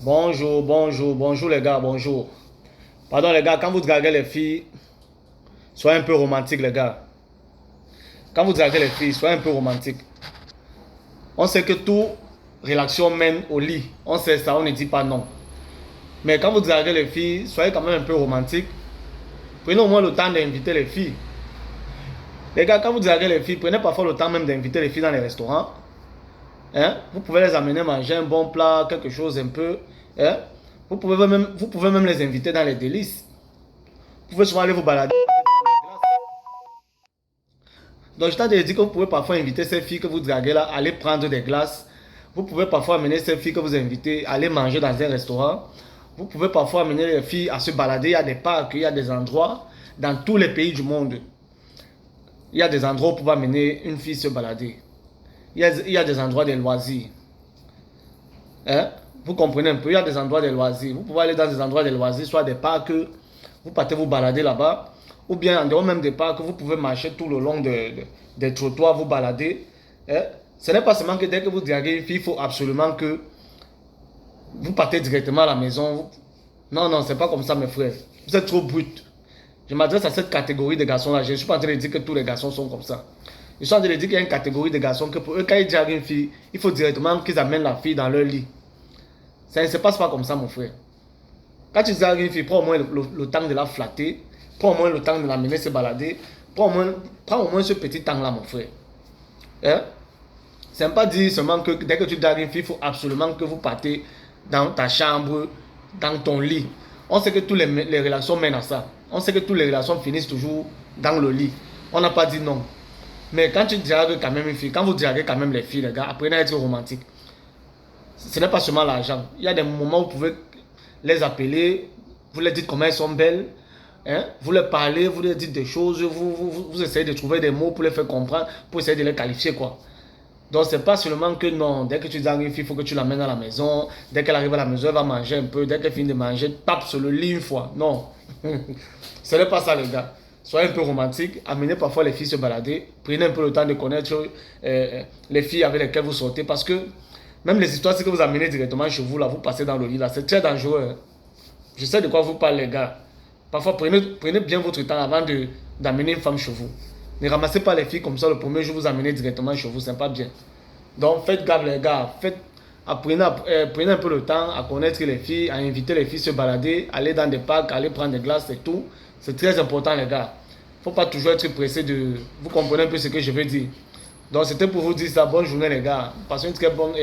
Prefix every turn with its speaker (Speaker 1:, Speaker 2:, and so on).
Speaker 1: Bonjour, bonjour, bonjour les gars, bonjour. Pardon les gars, quand vous draguez les filles, soyez un peu romantique les gars. Quand vous draguez les filles, soyez un peu romantique. On sait que toute relation mène au lit. On sait ça, on ne dit pas non. Mais quand vous draguez les filles, soyez quand même un peu romantique. Prenez au moins le temps d'inviter les filles. Les gars, quand vous draguez les filles, prenez parfois le temps même d'inviter les filles dans les restaurants. Hein? Vous pouvez les amener manger un bon plat, quelque chose un peu. Hein? Vous pouvez même les inviter dans les délices. Vous pouvez souvent aller vous balader. Donc, je t'ai dit que vous pouvez parfois inviter ces filles que vous draguez là, à aller prendre des glaces. Vous pouvez parfois amener ces filles que vous invitez à aller manger dans un restaurant. Vous pouvez parfois amener les filles à se balader. Il y a des parcs, il y a des endroits dans tous les pays du monde. Il y a des endroits où vous pouvez amener une fille se balader. Il y a des endroits de loisirs. Hein? Vous comprenez un peu, il y a des endroits de loisirs. Vous pouvez aller dans des endroits de loisirs, soit des parcs, vous partez vous balader là-bas, ou bien en dehors même des parcs, vous pouvez marcher tout le long des trottoirs, vous balader. Hein? Ce n'est pas seulement que dès que vous draguez une fille, il faut absolument que vous partez directement à la maison. Non, non, c'est pas comme ça, mes frères. Vous êtes trop brut. Je m'adresse à cette catégorie de garçons-là. Je ne suis pas en train de dire que tous les garçons sont comme ça. Je suis en train de dire qu'il y a une catégorie de garçons que pour eux, quand ils draguent une fille, il faut directement qu'ils amènent la fille dans leur lit. Ça ne se passe pas comme ça, mon frère. Quand tu dragues une fille, prends au moins le temps de la flatter, prends au moins le temps de l'amener se balader, prends au moins ce petit temps-là, mon frère. Hein? C'est pas dire seulement que dès que tu dragues une fille, il faut absolument que vous partez dans ta chambre, dans ton lit. On sait que toutes les relations mènent à ça. On sait que toutes les relations finissent toujours dans le lit. On n'a pas dit non. Mais quand tu dragues quand même une fille, quand vous draguez quand même les filles, les gars, apprenez à être romantique. Ce n'est pas seulement l'argent. Il y a des moments où vous pouvez les appeler, vous leur dites comment elles sont belles, hein? Vous leur parlez, vous leur dites des choses, vous essayez de trouver des mots pour les faire comprendre, pour essayer de les qualifier, quoi. Donc, c'est pas seulement que non, dès que tu dragues une fille, il faut que tu l'amènes à la maison. Dès qu'elle arrive à la maison, elle va manger un peu. Dès qu'elle finit de manger, tape sur le lit une fois. Non. Ce n'est pas ça, les gars. Soyez un peu romantique. Amenez parfois les filles se balader. Prenez un peu le temps de connaître les filles avec lesquelles vous sortez. Parce que même les histoires, c'est que vous amenez directement chez vous, là, vous passez dans le lit, là. C'est très dangereux. Hein. Je sais de quoi vous parlez, les gars. Parfois, prenez bien votre temps avant d'amener une femme chez vous. Ne ramassez pas les filles comme ça le premier jour, vous amenez directement chez vous, c'est pas bien. Donc faites gaffe les gars, prenez un peu le temps à connaître les filles, à inviter les filles à se balader, aller dans des parcs, aller prendre des glaces et tout. C'est très important les gars. Faut pas toujours être pressé de... Vous comprenez un peu ce que je veux dire. Donc c'était pour vous dire ça, bonne journée les gars. Passez une très bonne et